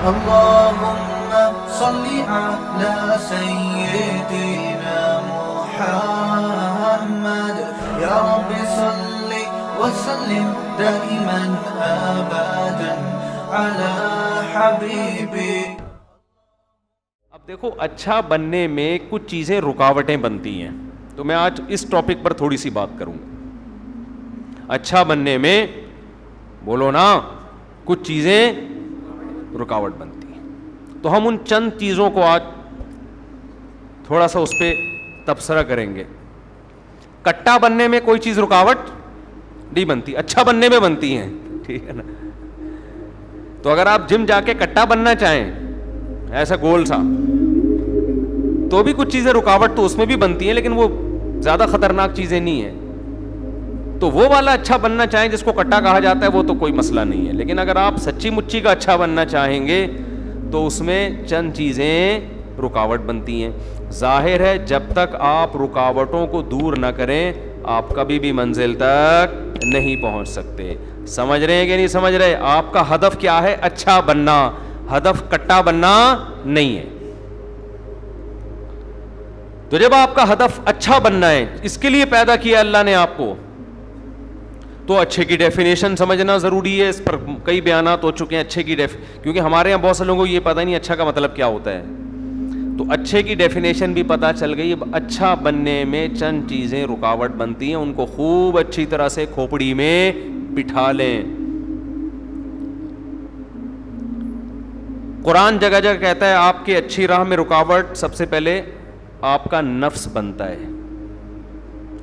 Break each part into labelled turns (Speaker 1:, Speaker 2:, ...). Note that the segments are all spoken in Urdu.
Speaker 1: اللهم صل على سيدنا محمد يا رب صل وسلم دائما ابدا على حبيبي.
Speaker 2: اب دیکھو اچھا بننے میں کچھ چیزیں رکاوٹیں بنتی ہیں, تو میں آج اس ٹاپک پر تھوڑی سی بات کروں گا. اچھا بننے میں بولو نا کچھ چیزیں رکاوٹ بنتی ہیں, تو ہم ان چند چیزوں کو آج تھوڑا سا اس پہ تبصرہ کریں گے. کٹا بننے میں کوئی چیز رکاوٹ نہیں بنتی, اچھا بننے میں بنتی ہیں, ٹھیک ہے نا. تو اگر آپ جم جا کے کٹا بننا چاہیں ایسا گول سا, تو بھی کچھ چیزیں رکاوٹ تو اس میں بھی بنتی ہیں, لیکن وہ زیادہ خطرناک چیزیں نہیں ہیں. تو وہ والا اچھا بننا چاہیں جس کو کٹا کہا جاتا ہے وہ تو کوئی مسئلہ نہیں ہے, لیکن اگر آپ سچی مچی کا اچھا بننا چاہیں گے تو اس میں چند چیزیں رکاوٹ بنتی ہیں. ظاہر ہے جب تک آپ رکاوٹوں کو دور نہ کریں آپ کبھی بھی منزل تک نہیں پہنچ سکتے. سمجھ رہے ہیں کہ نہیں سمجھ رہے؟ آپ کا ہدف کیا ہے؟ اچھا بننا, ہدف کٹا بننا نہیں ہے. تو جب آپ کا ہدف اچھا بننا ہے, اس کے لیے پیدا کیا اللہ نے آپ کو, تو اچھے کی ڈیفینیشن سمجھنا ضروری ہے. اس پر کئی بیانات ہو چکے ہیں اچھے کی کیونکہ ہمارے یہاں بہت سے لوگوں کو یہ پتہ نہیں اچھا کا مطلب کیا ہوتا ہے. تو اچھے کی ڈیفینیشن بھی پتہ چل گئی. اچھا بننے میں چند چیزیں رکاوٹ بنتی ہیں, ان کو خوب اچھی طرح سے کھوپڑی میں بٹھا لیں. قرآن جگہ جگہ کہتا ہے آپ کی اچھی راہ میں رکاوٹ سب سے پہلے آپ کا نفس بنتا ہے,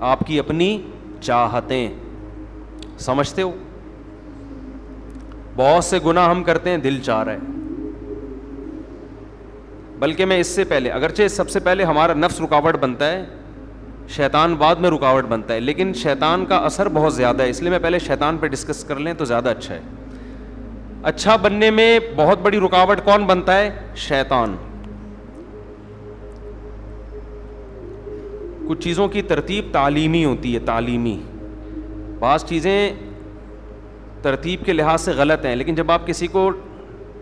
Speaker 2: آپ کی اپنی چاہتیں. سمجھتے ہو بہت سے گناہ ہم کرتے ہیں دل چاہ رہا ہے, بلکہ میں اس سے پہلے اگرچہ سب سے پہلے ہمارا نفس رکاوٹ بنتا ہے, شیطان بعد میں رکاوٹ بنتا ہے, لیکن شیطان کا اثر بہت زیادہ ہے, اس لیے میں پہلے شیطان پہ ڈسکس کر لیں تو زیادہ اچھا ہے. اچھا بننے میں بہت بڑی رکاوٹ کون بنتا ہے؟ شیطان. کچھ چیزوں کی ترتیب تعلیمی ہوتی ہے, تعلیمی. بعض چیزیں ترتیب کے لحاظ سے غلط ہیں, لیکن جب آپ کسی کو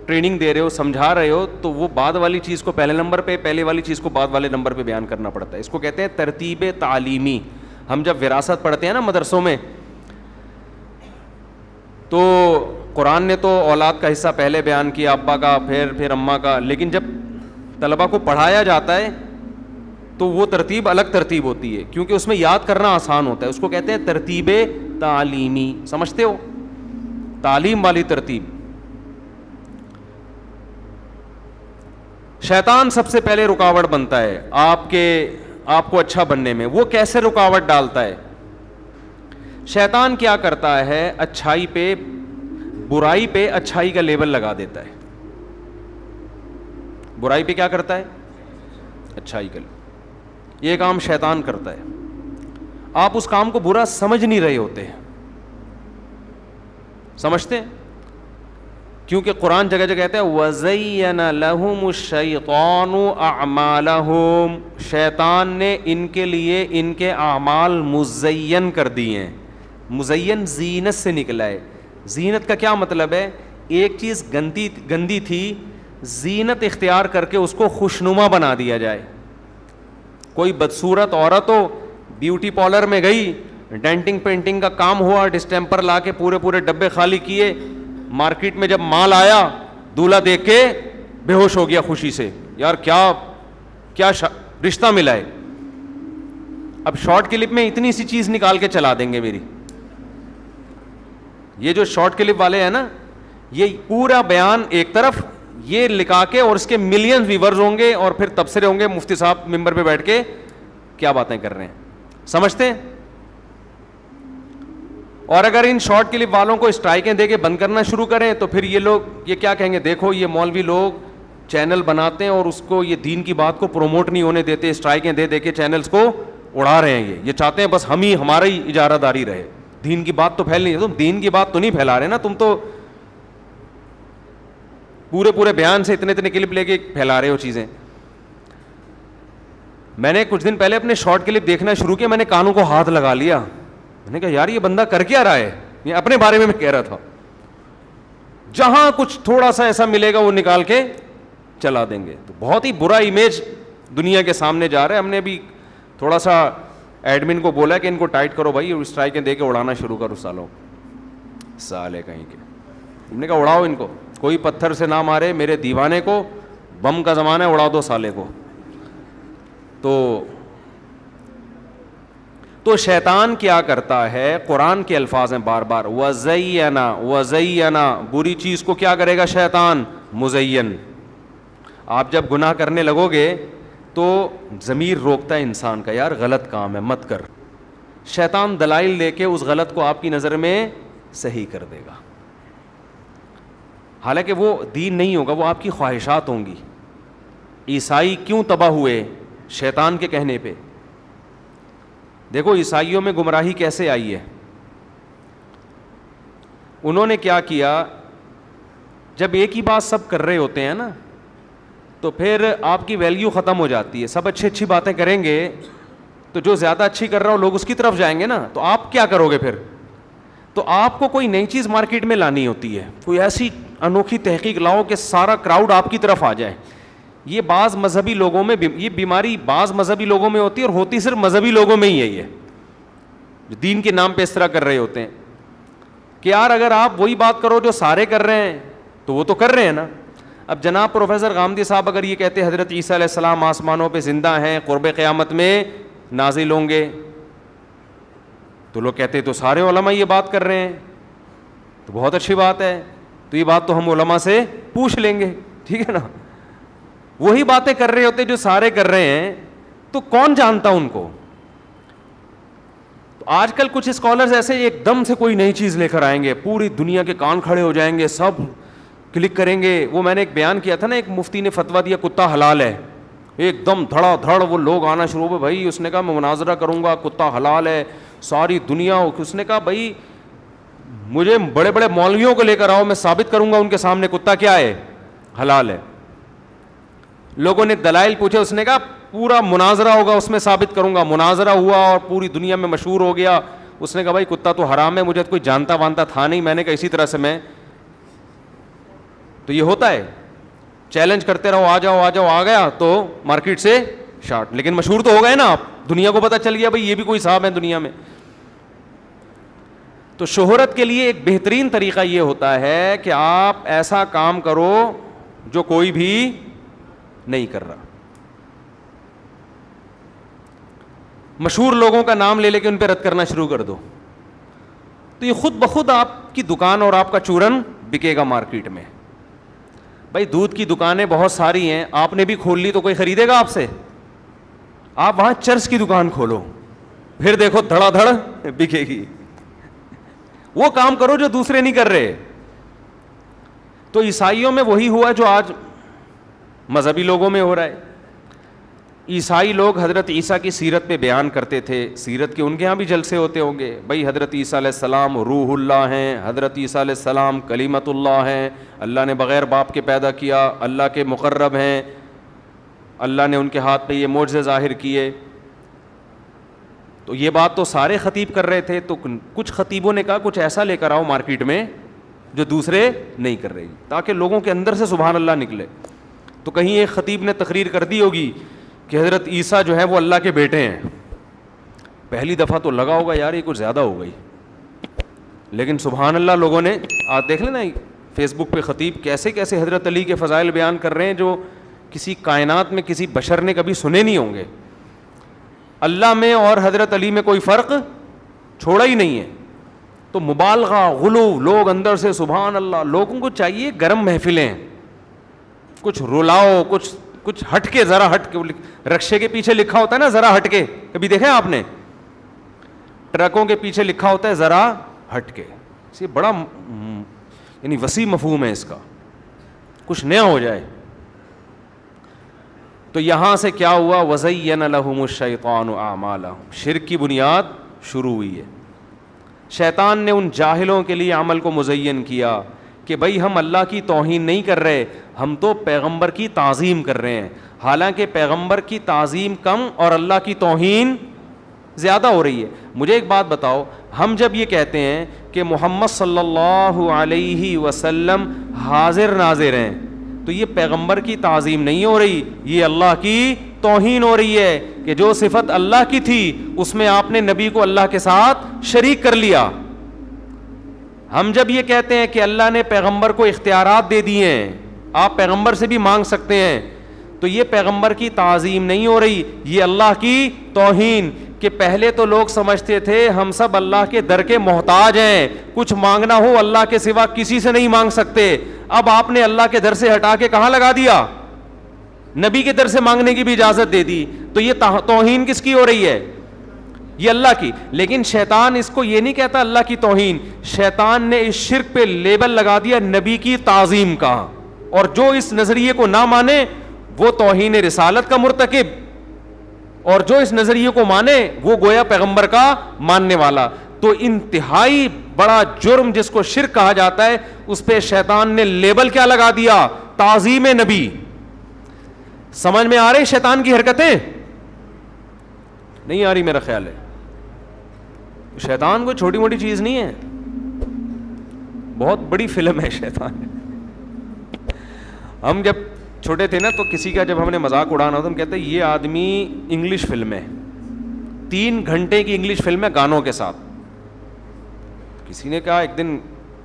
Speaker 2: ٹریننگ دے رہے ہو, سمجھا رہے ہو, تو وہ بعد والی چیز کو پہلے نمبر پہ, پہلے والی چیز کو بعد والے نمبر پہ بیان کرنا پڑتا ہے. اس کو کہتے ہیں ترتیب تعلیمی. ہم جب وراثت پڑھتے ہیں نا مدرسوں میں, تو قرآن نے تو اولاد کا حصہ پہلے بیان کیا, ابا کا, پھر اماں کا, لیکن جب طلبہ کو پڑھایا جاتا ہے تو وہ ترتیب الگ ترتیب ہوتی ہے, کیونکہ اس میں یاد کرنا آسان ہوتا ہے. اس کو کہتے ہیں ترتیب تعلیمی. سمجھتے ہو؟ تعلیم والی ترتیب. شیطان سب سے پہلے رکاوٹ بنتا ہے آپ کو اچھا بننے میں. وہ کیسے رکاوٹ ڈالتا ہے؟ شیطان کیا کرتا ہے, اچھائی پہ برائی پہ اچھائی کا لیبل لگا دیتا ہے. برائی پہ کیا کرتا ہے؟ اچھائی کا. یہ کام شیطان کرتا ہے. آپ اس کام کو برا سمجھ نہیں رہے ہوتے ہیں, سمجھتے ہیں؟ کیونکہ قرآن جگہ جگہ کہتا ہے وَزَيَّنَ لَهُمُ الشَّيْطَانُ أَعْمَالَهُمْ. شیطان نے ان کے لیے ان کے اعمال مزین کر دیے ہیں. مزین زینت سے نکلا ہے. زینت کا کیا مطلب ہے؟ ایک چیز گندی تھی, زینت اختیار کر کے اس کو خوشنما بنا دیا جائے. کوئی بدصورت عورت ہو, بیوٹی پارلر میں گئی, ڈینٹنگ پینٹنگ کا کام ہوا, ڈسٹیمپر لا کے پورے ڈبے خالی کیے, مارکیٹ میں جب مال آیا دولہا دیکھ کے بے ہوش ہو گیا خوشی سے, یار کیا رشتہ ملا ہے. اب شارٹ کلپ میں اتنی سی چیز نکال کے چلا دیں گے میری. یہ جو شارٹ کلپ والے ہیں نا, یہ پورا بیان ایک طرف یہ لکھا کے, اور اس کے ملین ویورز ہوں گے, اور پھر تبصرے ہوں گے, مفتی صاحب ممبر پہ بیٹھ کے کیا باتیں کر رہے ہیں. سمجھتے ہیں؟ اور اگر ان شارٹ کلپ والوں کو اسٹرائکیں دے کے بند کرنا شروع کریں تو پھر یہ لوگ یہ کیا کہیں گے, دیکھو یہ مولوی لوگ چینل بناتے ہیں اور اس کو یہ دین کی بات کو پروموٹ نہیں ہونے دیتے, اسٹرائکیں دے کے چینلز کو اڑا رہے ہیں. یہ چاہتے ہیں بس ہمارا ہی اجارہ داری رہے, دین کی بات تو پھیل نہیں. تم دین کی بات تو نہیں پھیلا رہے نا, تم تو پورے بیان سے اتنے کلپ لے کے پھیلا رہے ہو چیزیں. میں نے کچھ دن پہلے اپنے شارٹ کلپ دیکھنا شروع کیا, میں نے کانوں کو ہاتھ لگا لیا, میں نے کہا یار یہ بندہ کر کیا رہا ہے, یہ اپنے بارے میں کہہ رہا تھا. جہاں کچھ تھوڑا سا ایسا ملے گا وہ نکال کے چلا دیں گے. تو بہت ہی برا امیج دنیا کے سامنے جا رہا ہے. ہم نے بھی تھوڑا سا ایڈمن کو بولا کہ ان کو ٹائٹ کرو بھائی, اسٹرائکیں دے کے اڑانا شروع کرو سالوں, سالے کہیں کے. ہم نے کہا اڑاؤ ان کو, کوئی پتھر سے نہ مارے میرے دیوانے کو, بم کا زمانہ ہے, اڑا دو سالے کو. تو شیطان کیا کرتا ہے, قرآن کے الفاظ ہیں بار بار, وَزَيَّنَا وَزَيَّنَا, بری چیز کو کیا کرے گا شیطان, مزین. آپ جب گناہ کرنے لگو گے تو ضمیر روکتا ہے انسان کا, یار غلط کام ہے مت کر. شیطان دلائل دے کے اس غلط کو آپ کی نظر میں صحیح کر دے گا, حالانکہ وہ دین نہیں ہوگا, وہ آپ کی خواہشات ہوں گی. عیسائی کیوں تباہ ہوئے, شیطان کے کہنے پہ. دیکھو عیسائیوں میں گمراہی کیسے آئی ہے. انہوں نے کیا کیا, جب ایک ہی بات سب کر رہے ہوتے ہیں نا تو پھر آپ کی ویلیو ختم ہو جاتی ہے. سب اچھی باتیں کریں گے تو جو زیادہ اچھی کر رہا ہو لوگ اس کی طرف جائیں گے نا, تو آپ کیا کرو گے پھر. تو آپ کو کوئی نئی چیز مارکیٹ میں لانی ہوتی ہے, کوئی ایسی انوکھی تحقیق لاؤ کہ سارا کراؤڈ آپ کی طرف آ جائے. یہ بعض مذہبی لوگوں میں, یہ بیماری بعض مذہبی لوگوں میں ہوتی ہے, اور ہوتی صرف مذہبی لوگوں میں ہی ہے, یہ جو دین کے نام پہ اس طرح کر رہے ہوتے ہیں کہ یار اگر آپ وہی بات کرو جو سارے کر رہے ہیں تو وہ تو کر رہے ہیں نا. اب جناب پروفیسر غامدی صاحب اگر یہ کہتے حضرت عیسیٰ علیہ السلام آسمانوں پہ زندہ ہیں, قرب قیامت میں نازل ہوں گے, تو لوگ کہتے تو سارے علماء یہ بات کر رہے ہیں, تو بہت اچھی بات ہے, تو یہ بات تو ہم علماء سے پوچھ لیں گے, ٹھیک ہے نا. وہی باتیں کر رہے ہوتے جو سارے کر رہے ہیں, تو کون جانتا ان کو. تو آج کل کچھ اسکالرز ایسے ایک دم سے کوئی نئی چیز لے کر آئیں گے, پوری دنیا کے کان کھڑے ہو جائیں گے, سب کلک کریں گے. وہ میں نے ایک بیان کیا تھا نا, ایک مفتی نے فتویٰ دیا کتا حلال ہے, ایک دم دھڑا دھڑ وہ لوگ آنا شروع ہوئے. بھائی اس نے کہا میں مناظرہ کروں گا, کتا حلال ہے, ساری دنیا. اس نے کہا بھائی مجھے بڑے بڑے مولویوں کو لے کر آؤ, میں ثابت کروں گا ان کے سامنے کتا کیا ہے, حلال ہے. لوگوں نے دلائل پوچھے, اس نے کہا پورا مناظرہ ہوگا اس میں ثابت کروں گا. مناظرہ ہوا اور پوری دنیا میں مشہور ہو گیا. اس نے کہا بھائی کتا تو حرام ہے, مجھے کوئی جانتا وانتا تھا نہیں. میں نے کہا اسی طرح سے میں, تو یہ ہوتا ہے چیلنج کرتے رہو, آ جاؤ آ جاؤ, آ گیا تو مارکیٹ سے شارٹ. لیکن مشہور تو ہو گئے نا آپ, دنیا کو پتہ چل گیا بھائی یہ بھی کوئی صاحب ہے دنیا میں. تو شہرت کے لیے ایک بہترین طریقہ یہ ہوتا ہے کہ آپ ایسا کام کرو جو کوئی بھی نہیں کر رہا. مشہور لوگوں کا نام لے کے ان پہ رد کرنا شروع کر دو, تو یہ خود بخود آپ کی دکان اور آپ کا چورن بکے گا مارکیٹ میں. بھائی دودھ کی دکانیں بہت ساری ہیں, آپ نے بھی کھول لی تو کوئی خریدے گا آپ سے. آپ وہاں چرس کی دکان کھولو, پھر دیکھو دھڑا دھڑ بکے گی. وہ کام کرو جو دوسرے نہیں کر رہے. تو عیسائیوں میں وہی ہوا جو آج مذہبی لوگوں میں ہو رہا ہے. عیسائی لوگ حضرت عیسیٰ کی سیرت پہ بیان کرتے تھے, سیرت کے ان کے ہاں بھی جلسے ہوتے ہوں گے. بھائی حضرت عیسیٰ علیہ السلام روح اللہ ہیں, حضرت عیسیٰ علیہ السلام کلیمت اللہ ہیں, اللہ نے بغیر باپ کے پیدا کیا, اللہ کے مقرب ہیں, اللہ نے ان کے ہاتھ پہ یہ معجزے ظاہر کیے. تو یہ بات تو سارے خطیب کر رہے تھے. تو کچھ خطیبوں نے کہا کچھ ایسا لے کر آؤ مارکیٹ میں جو دوسرے نہیں کر رہے, تاکہ لوگوں کے اندر سے سبحان اللہ نکلے. تو کہیں ایک خطیب نے تقریر کر دی ہوگی کہ حضرت عیسیٰ جو ہے وہ اللہ کے بیٹے ہیں. پہلی دفعہ تو لگا ہوگا یار یہ کچھ زیادہ ہو گئی, لیکن سبحان اللہ لوگوں نے, آج دیکھ لینا فیس بک پہ خطیب کیسے کیسے حضرت علی کے فضائل بیان کر رہے ہیں جو کسی کائنات میں کسی بشر نے کبھی سنے نہیں ہوں گے. اللہ میں اور حضرت علی میں کوئی فرق چھوڑا ہی نہیں ہے. تو مبالغہ غلو, لوگ اندر سے سبحان اللہ. لوگوں کو چاہیے گرم محفلیں, کچھ رلاؤ, کچھ ہٹ کے, ذرا ہٹ کے. رکشے کے پیچھے لکھا ہوتا ہے نا ذرا ہٹ کے, کبھی دیکھیں آپ نے؟ ٹرکوں کے پیچھے لکھا ہوتا ہے ذرا ہٹ کے. یہ بڑا یعنی وسیع مفہوم ہے اس کا, کچھ نیا ہو جائے. تو یہاں سے کیا ہوا, وَزَيَّنَ لَهُمُ الشَّيْطَانُ أَعْمَالَهُمْ, شرک کی بنیاد شروع ہوئی ہے. شیطان نے ان جاہلوں کے لیے عمل کو مزین کیا کہ بھائی ہم اللہ کی توہین نہیں کر رہے, ہم تو پیغمبر کی تعظیم کر رہے ہیں. حالانکہ پیغمبر کی تعظیم کم اور اللہ کی توہین زیادہ ہو رہی ہے. مجھے ایک بات بتاؤ, ہم جب یہ کہتے ہیں کہ محمد صلی اللہ علیہ وسلم حاضر ناظر ہیں تو یہ پیغمبر کی تعظیم نہیں ہو رہی, یہ اللہ کی توہین ہو رہی ہے کہ جو صفت اللہ کی تھی اس میں آپ نے نبی کو اللہ کے ساتھ شریک کر لیا. ہم جب یہ کہتے ہیں کہ اللہ نے پیغمبر کو اختیارات دے دیے ہیں, آپ پیغمبر سے بھی مانگ سکتے ہیں, تو یہ پیغمبر کی تعظیم نہیں ہو رہی, یہ اللہ کی توہین. کہ پہلے تو لوگ سمجھتے تھے ہم سب اللہ کے در کے محتاج ہیں, کچھ مانگنا ہو اللہ کے سوا کسی سے نہیں مانگ سکتے. اب آپ نے اللہ کے در سے ہٹا کے کہاں لگا دیا؟ نبی کے در سے مانگنے کی بھی اجازت دے دی. تو یہ توہین کس کی ہو رہی ہے؟ یہ اللہ کی. لیکن شیطان اس کو یہ نہیں کہتا اللہ کی توہین, شیطان نے اس شرک پہ لیبل لگا دیا نبی کی تعظیم کا, اور جو اس نظریے کو نہ مانے وہ توہین رسالت کا مرتکب, اور جو اس نظریے کو مانے وہ گویا پیغمبر کا ماننے والا. تو انتہائی بڑا جرم جس کو شرک کہا جاتا ہے اس پہ شیطان نے لیبل کیا لگا دیا؟ تعظیم نبی. سمجھ میں آ رہی شیطان کی حرکتیں؟ نہیں آ رہی میرا خیال ہے. شیطان کوئی چھوٹی موٹی چیز نہیں ہے, بہت بڑی فلم ہے شیطان. ہم جب چھوٹے تھے نا تو کسی کا جب ہم نے مذاق اڑانا ہوتا ہم کہتے ہیں یہ آدمی انگلش فلم ہے, 3 گھنٹے کی انگلش فلم ہے گانوں کے ساتھ. کسی نے کہا ایک دن,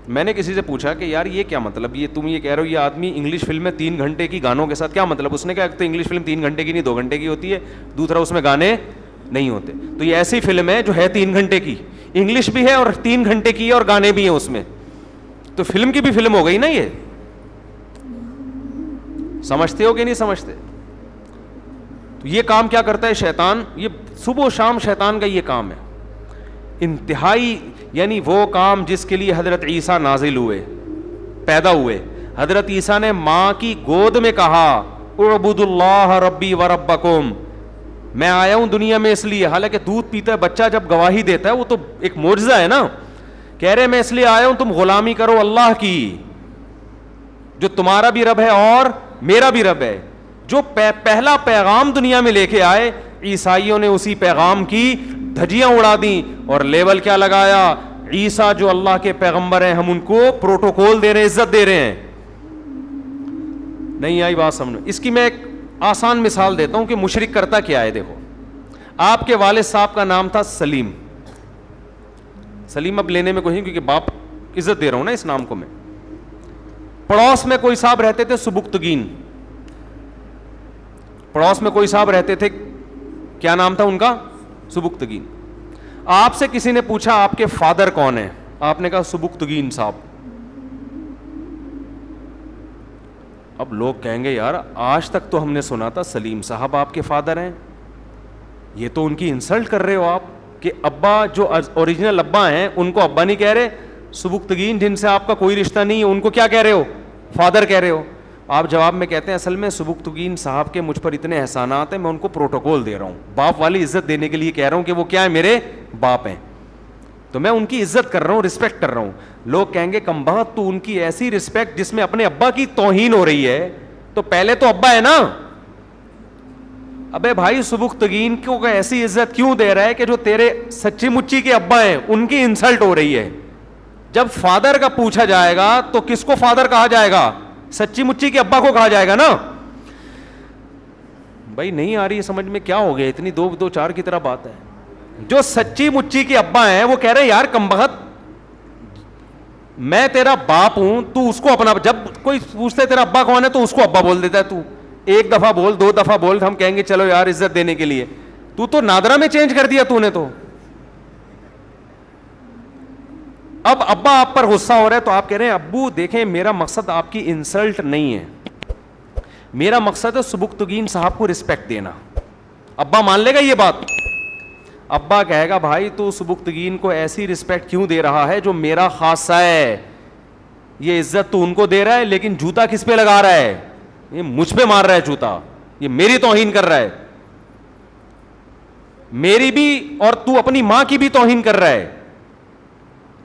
Speaker 2: میں نے کسی سے پوچھا کہ یار یہ کیا مطلب, یہ تم یہ کہہ رہے ہو یہ آدمی انگلش فلم میں 3 گھنٹے کی گانوں کے ساتھ, کیا مطلب؟ اس نے کہا تو انگلش فلم 3 گھنٹے کی نہیں 2 گھنٹے کی ہوتی ہے, دوسرا اس میں گانے نہیں ہوتے. تو یہ ایسی فلم ہے جو ہے 3 گھنٹے کی, انگلش بھی ہے اور 3 گھنٹے کی ہے اور گانے بھی ہیں اس میں, تو فلم کی بھی فلم ہو گئی نا. یہ سمجھتے ہو کہ نہیں سمجھتے؟ تو یہ کام کیا کرتا ہے شیطان, یہ صبح و شام شیطان کا یہ کام ہے انتہائی, یعنی وہ کام جس کے لیے حضرت عیسیٰ نازل ہوئے, پیدا ہوئے. حضرت عیسیٰ نے ماں کی گود میں کہا اعبدوا اللہ ربی وربکم, میں آیا ہوں دنیا میں اس لیے, حالانکہ دودھ پیتا ہے بچہ جب گواہی دیتا ہے وہ تو ایک معجزہ ہے نا, کہہ رہے میں اس لیے آیا ہوں تم غلامی کرو اللہ کی, جو تمہارا بھی رب ہے اور میرا بھی رب ہے. جو پہلا پیغام دنیا میں لے کے آئے عیسائیوں نے اسی پیغام کی دھجیاں اڑا دیں اور لیبل کیا لگایا, عیسیٰ جو اللہ کے پیغمبر ہیں ہم ان کو پروٹوکول دے رہے ہیں, عزت دے رہے ہیں. نہیں آئی بات سمجھ؟ اس کی میں ایک آسان مثال دیتا ہوں کہ مشرک کرتا کیا ہے. دیکھو آپ کے والد صاحب کا نام تھا سلیم, سلیم اب لینے میں کوئی نہیں کیونکہ باپ عزت دے رہا ہوں نا اس نام کو میں. پڑوس میں کوئی صاحب رہتے تھے سبکتگین, پڑوس میں کوئی صاحب رہتے تھے, کیا نام تھا ان کا؟ سبکتگین. آپ سے کسی نے پوچھا آپ کے فادر کون ہیں, آپ نے کہا سبکتگین صاحب. اب لوگ کہیں گے یار آج تک تو ہم نے سنا تھا سلیم صاحب آپ کے فادر ہیں, یہ تو ان کی انسلٹ کر رہے ہو آپ کہ ابا جو اوریجنل ابا ہیں ان کو ابا نہیں کہہ رہے, سبکتگین جن سے آپ کا کوئی رشتہ نہیں ہے ان کو کیا کہہ رہے ہو؟ فادر کہہ رہے ہو. آپ جواب میں کہتے ہیں اصل میں سبکتگین صاحب کے مجھ پر اتنے احسانات ہیں میں ان کو پروٹوکول دے رہا ہوں, باپ والی عزت دینے کے لیے کہہ رہا ہوں کہ وہ کیا ہے میرے باپ ہیں, تو میں ان کی عزت کر رہا ہوں, رسپیکٹ کر رہا ہوں. لوگ کہیں گے کمبخت تو ان کی ایسی رسپیکٹ جس میں اپنے ابا کی توہین ہو رہی ہے, تو پہلے تو ابا ہے نا. ابے بھائی سبکتگین کو ایسی عزت کیوں دے رہا ہے کہ جو تیرے سچی مچی کے ابا ہیں ان کی انسلٹ ہو رہی ہے. جب فادر کا پوچھا جائے گا تو کس کو فادر کہا جائے گا؟ سچی مچی کے ابا کو کہا جائے گا نا. بھائی نہیں آ رہی ہے سمجھ میں, کیا ہو گیا اتنی 2-4 کی طرح بات ہے. جو سچی مچی کے ابا ہیں وہ کہہ رہے ہیں یار کمبخت میں تیرا باپ ہوں, تو اس کو اپنا, جب کوئی پوچھتے تیرا ابا کون ہے تو اس کو ابا بول دیتا ہے. تو 1 دفعہ بول 2 دفعہ بول, ہم کہیں گے چلو یار عزت دینے کے لیے, تو نادرا میں چینج کر دیا تو نے. تو اب ابا آپ پر غصہ ہو رہا ہے تو آپ کہہ رہے ہیں ابو دیکھیں میرا مقصد آپ کی انسلٹ نہیں ہے, میرا مقصد ہے سبکتگین صاحب کو رسپیکٹ دینا. ابا مان لے گا یہ بات؟ ابا کہے گا بھائی تو سبکتگین کو ایسی رسپیکٹ کیوں دے رہا ہے جو میرا خاصہ ہے, یہ عزت تو ان کو دے رہا ہے لیکن جوتا کس پہ لگا رہا ہے؟ یہ مجھ پہ مار رہا ہے جوتا, یہ میری توہین کر رہا ہے, میری بھی اور تو اپنی ماں کی بھی توہین کر رہا ہے.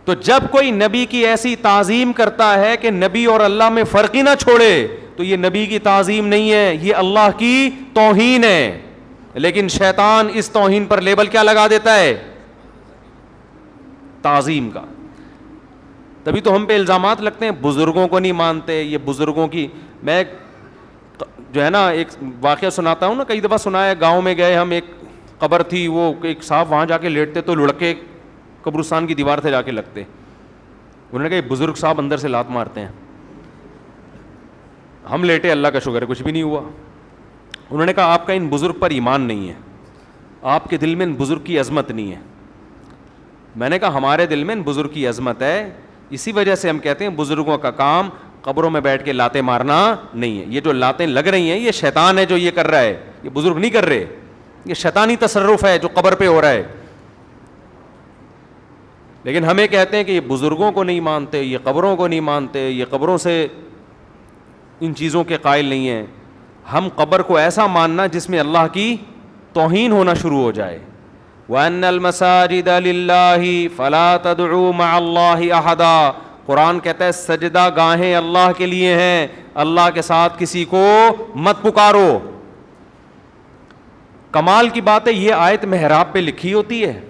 Speaker 2: تو جب کوئی نبی کی ایسی تعظیم کرتا ہے کہ نبی اور اللہ میں فرق ہی نہ چھوڑے تو یہ نبی کی تعظیم نہیں ہے, یہ اللہ کی توہین ہے. لیکن شیطان اس توہین پر لیبل کیا لگا دیتا ہے؟ تعظیم کا. تبھی تو ہم پہ الزامات لگتے ہیں, بزرگوں کو نہیں مانتے, یہ بزرگوں کی. میں جو ہے نا ایک واقعہ سناتا ہوں نا, کئی دفعہ سنا ہے. گاؤں میں گئے ہم, ایک قبر تھی, وہ ایک صاحب وہاں جا کے لیٹتے تو لڑکے قبرستان کی دیوار سے جا کے لگتے. انہوں نے کہا یہ بزرگ صاحب اندر سے لات مارتے ہیں. ہم لیٹے, اللہ کا شکر ہے کچھ بھی نہیں ہوا. انہوں نے کہا آپ کا ان بزرگ پر ایمان نہیں ہے, آپ کے دل میں ان بزرگ کی عظمت نہیں ہے. میں نے کہا ہمارے دل میں ان بزرگ کی عظمت ہے, اسی وجہ سے ہم کہتے ہیں بزرگوں کا کام قبروں میں بیٹھ کے لاتیں مارنا نہیں ہے. یہ جو لاتیں لگ رہی ہیں یہ شیطان ہے جو یہ کر رہا ہے, یہ بزرگ نہیں کر رہے. یہ شیطانی تصرف ہے جو قبر پہ ہو رہا ہے. لیکن ہمیں کہتے ہیں کہ یہ بزرگوں کو نہیں مانتے, یہ قبروں کو نہیں مانتے, یہ قبروں سے ان چیزوں کے قائل نہیں ہیں. ہم قبر کو ایسا ماننا جس میں اللہ کی توہین ہونا شروع ہو جائے. وَأَنَّ الْمَسَاجِدَ لِلَّهِ فَلَا تَدْعُوا مَعَ اللَّهِ أَحَدًا. قرآن کہتا ہے سجدہ گاہیں اللہ کے لیے ہیں, اللہ کے ساتھ کسی کو مت پکارو. کمال کی بات ہے یہ آیت محراب پہ لکھی ہوتی ہے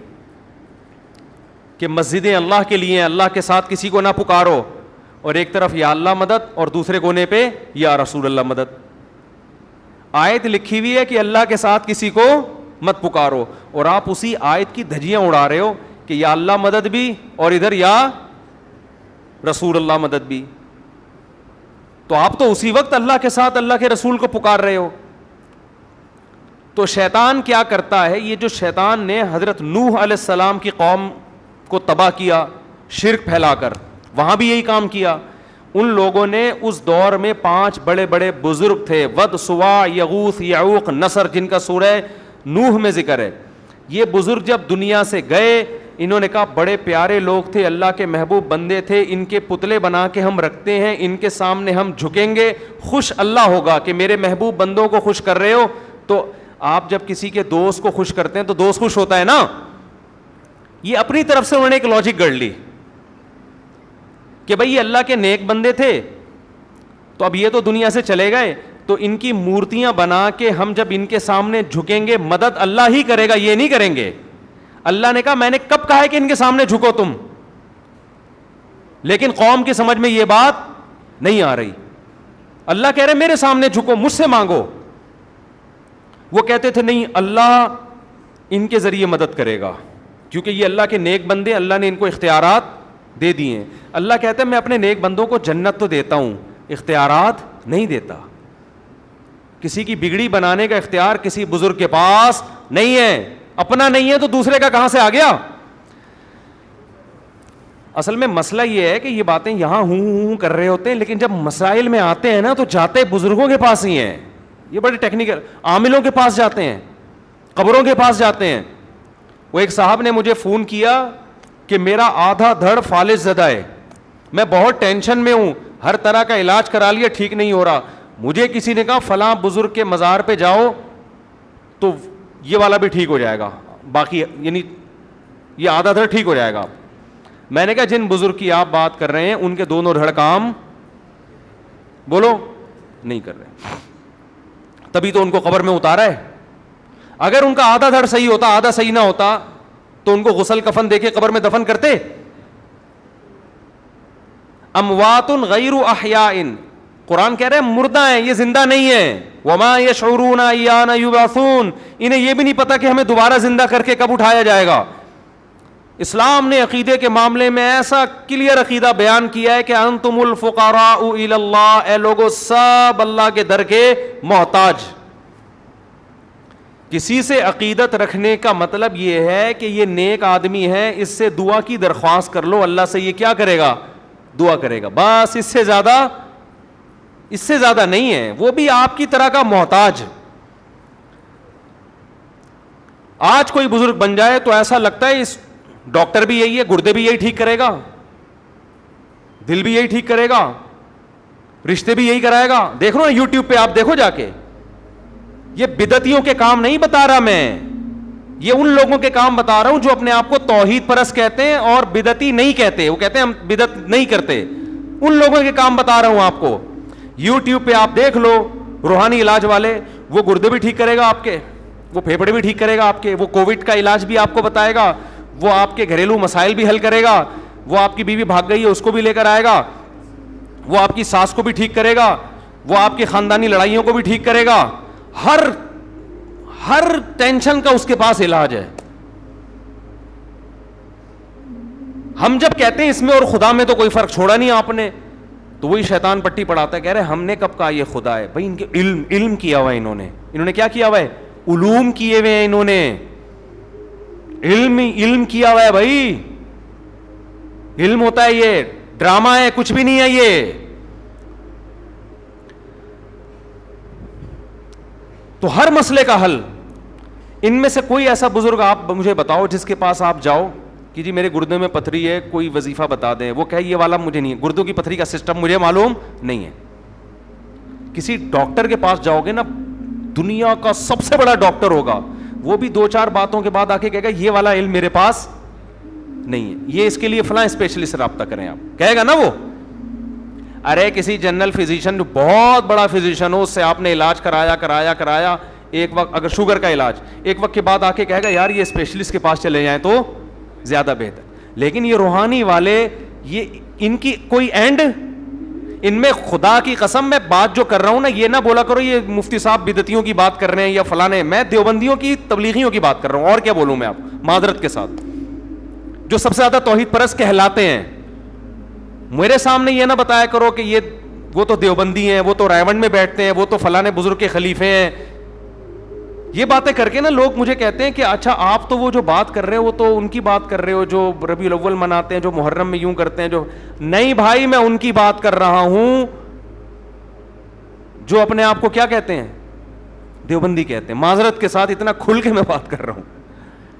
Speaker 2: کہ مسجدیں اللہ کے لیے ہیں, اللہ کے ساتھ کسی کو نہ پکارو, اور ایک طرف یا اللہ مدد اور دوسرے کونے پہ یا رسول اللہ مدد. آیت لکھی ہوئی ہے کہ اللہ کے ساتھ کسی کو مت پکارو, اور آپ اسی آیت کی دھجیاں اڑا رہے ہو کہ یا اللہ مدد بھی اور ادھر یا رسول اللہ مدد بھی. تو آپ تو اسی وقت اللہ کے ساتھ اللہ کے رسول کو پکار رہے ہو. تو شیطان کیا کرتا ہے, یہ جو شیطان نے حضرت نوح علیہ السلام کی قوم کو تباہ کیا شرک پھیلا کر, وہاں بھی یہی کام کیا. ان لوگوں نے اس دور میں 5 بڑے بڑے بزرگ تھے, ود, سوا, یغوث, یعوق, نصر, جن کا سورہ نوح میں ذکر ہے. یہ بزرگ جب دنیا سے گئے, انہوں نے کہا بڑے پیارے لوگ تھے, اللہ کے محبوب بندے تھے, ان کے پتلے بنا کے ہم رکھتے ہیں, ان کے سامنے ہم جھکیں گے, خوش اللہ ہوگا کہ میرے محبوب بندوں کو خوش کر رہے ہو. تو آپ جب کسی کے دوست کو خوش کرتے ہیں تو دوست خوش ہوتا ہے نا. یہ اپنی طرف سے انہوں نے ایک لاجک گڑھ لی کہ بھئی یہ اللہ کے نیک بندے تھے, تو اب یہ تو دنیا سے چلے گئے, تو ان کی مورتیاں بنا کے ہم جب ان کے سامنے جھکیں گے مدد اللہ ہی کرے گا, یہ نہیں کریں گے. اللہ نے کہا میں نے کب کہا ہے کہ ان کے سامنے جھکو تم, لیکن قوم کی سمجھ میں یہ بات نہیں آ رہی. اللہ کہہ رہے میرے سامنے جھکو, مجھ سے مانگو. وہ کہتے تھے نہیں اللہ ان کے ذریعے مدد کرے گا, کیونکہ یہ اللہ کے نیک بندے, اللہ نے ان کو اختیارات دے دیے ہیں. اللہ کہتا ہے میں اپنے نیک بندوں کو جنت تو دیتا ہوں, اختیارات نہیں دیتا. کسی کی بگڑی بنانے کا اختیار کسی بزرگ کے پاس نہیں ہے, اپنا نہیں ہے تو دوسرے کا کہاں سے آ گیا. اصل میں مسئلہ یہ ہے کہ یہ باتیں یہاں ہوں کر رہے ہوتے ہیں, لیکن جب مسائل میں آتے ہیں نا تو جاتے بزرگوں کے پاس ہی ہیں. یہ بڑے ٹیکنیکل, عاملوں کے پاس جاتے ہیں, قبروں کے پاس جاتے ہیں. وہ ایک صاحب نے مجھے فون کیا کہ میرا آدھا دھڑ فالج زدہ ہے, میں بہت ٹینشن میں ہوں, ہر طرح کا علاج کرا لیا ٹھیک نہیں ہو رہا. مجھے کسی نے کہا فلاں بزرگ کے مزار پہ جاؤ تو یہ والا بھی ٹھیک ہو جائے گا, باقی یعنی یہ آدھا دھڑ ٹھیک ہو جائے گا. میں نے کہا جن بزرگ کی آپ بات کر رہے ہیں ان کے دونوں دھڑ کام بولو نہیں کر رہے, تبھی تو ان کو قبر میں اتارا ہے. اگر ان کا آدھا دھڑ صحیح ہوتا, آدھا صحیح نہ ہوتا, تو ان کو غسل کفن دے کے قبر میں دفن کرتے. اموات غیر احیاء, قرآن کہہ رہے ہیں مردہ ہیں, یہ زندہ نہیں ہیں. وما یشعرون ایان یبعثون, انہیں یہ بھی نہیں پتا کہ ہمیں دوبارہ زندہ کر کے کب اٹھایا جائے گا. اسلام نے عقیدے کے معاملے میں ایسا کلیئر عقیدہ بیان کیا ہے کہ انتم الفقراء الی اللہ, اے لوگو سب اللہ کے در کے محتاج. کسی سے عقیدت رکھنے کا مطلب یہ ہے کہ یہ نیک آدمی ہے, اس سے دعا کی درخواست کر لو, اللہ سے یہ کیا کرے گا, دعا کرے گا, بس. اس سے زیادہ نہیں ہے. وہ بھی آپ کی طرح کا محتاج. آج کوئی بزرگ بن جائے تو ایسا لگتا ہے اس ڈاکٹر بھی یہی ہے, گردے بھی یہی ٹھیک کرے گا, دل بھی یہی ٹھیک کرے گا, رشتے بھی یہی کرائے گا. دیکھ لو یوٹیوب پہ, آپ دیکھو جا کے. یہ بدعتیوں کے کام نہیں بتا رہا میں, یہ ان لوگوں کے کام بتا رہا ہوں جو اپنے آپ کو توحید پرست کہتے ہیں اور بدعتی نہیں کہتے. وہ کہتے ہیں ہم بدعت نہیں کرتے. ان لوگوں کے کام بتا رہا ہوں آپ کو. یوٹیوب پہ آپ دیکھ لو روحانی علاج والے, وہ گردے بھی ٹھیک کرے گا آپ کے, وہ پھیپھڑے بھی ٹھیک کرے گا آپ کے, وہ کووڈ کا علاج بھی آپ کو بتائے گا, وہ آپ کے گھریلو مسائل بھی حل کرے گا, وہ آپ کی بیوی بھاگ گئی ہے اس کو بھی لے کر آئے گا, وہ آپ کی ساس کو بھی ٹھیک کرے گا, وہ آپ کی خاندانی لڑائیوں کو بھی ٹھیک کرے گا. ہر ٹینشن کا اس کے پاس علاج ہے. ہم جب کہتے ہیں اس میں اور خدا میں تو کوئی فرق چھوڑا نہیں آپ نے, تو وہی شیطان پٹی پڑھاتا ہے, کہہ رہے ہم نے کب کہا یہ خدا ہے. بھائی ان کے علم کیا ہوا ہے, انہوں نے کیا کیا ہوا ہے, علوم کیے ہوئے ہیں, انہوں نے علم کیا ہوا ہے. بھائی علم ہوتا ہے, یہ ڈرامہ ہے, کچھ بھی نہیں ہے یہ. تو ہر مسئلے کا حل. ان میں سے کوئی ایسا بزرگ آپ مجھے بتاؤ جس کے پاس آپ جاؤ کہ جی میرے گردے میں پتھری ہے, کوئی وظیفہ بتا دیں, وہ کہے یہ والا مجھے نہیں ہے, گردوں کی پتھری کا سسٹم مجھے معلوم نہیں ہے. کسی ڈاکٹر کے پاس جاؤ گے نا, دنیا کا سب سے بڑا ڈاکٹر ہوگا, وہ بھی 2-4 باتوں کے بعد آ کے کہے گا یہ والا علم میرے پاس نہیں ہے, یہ اس کے لیے فلاں اسپیشلسٹ سے رابطہ کریں آپ, کہے گا نا وہ. ارے کسی جنرل فزیشین جو بہت بڑا فزیشین ہو, اس سے آپ نے علاج کرایا, ایک وقت اگر شوگر کا علاج, ایک وقت کے بعد آ کے کہے گا یار یہ اسپیشلسٹ کے پاس چلے جائیں تو زیادہ بہتر. لیکن یہ روحانی والے, یہ ان کی کوئی اینڈ, ان میں خدا کی قسم میں بات جو کر رہا ہوں نا, یہ نہ بولا کرو یہ مفتی صاحب بدعتیوں کی بات کر رہے ہیں یا فلانے, میں دیوبندیوں کی تبلیغیوں کی بات کر رہا ہوں. اور کیا بولوں میں آپ معذرت کے ساتھ, جو سب سے زیادہ توحید پرست کہلاتے ہیں. میرے سامنے یہ نہ بتایا کرو کہ یہ وہ تو دیوبندی ہیں, وہ تو رائیونڈ میں بیٹھتے ہیں, وہ تو فلانے بزرگ کے خلیفے ہیں. یہ باتیں کر کے نا لوگ مجھے کہتے ہیں کہ اچھا آپ تو وہ جو بات کر رہے ہو وہ تو ان کی بات کر رہے ہو جو ربیع الاول مناتے ہیں, جو محرم میں یوں کرتے ہیں, جو نہیں بھائی میں ان کی بات کر رہا ہوں جو اپنے آپ کو کیا کہتے ہیں, دیوبندی کہتے ہیں. معذرت کے ساتھ اتنا کھل کے میں بات کر رہا ہوں,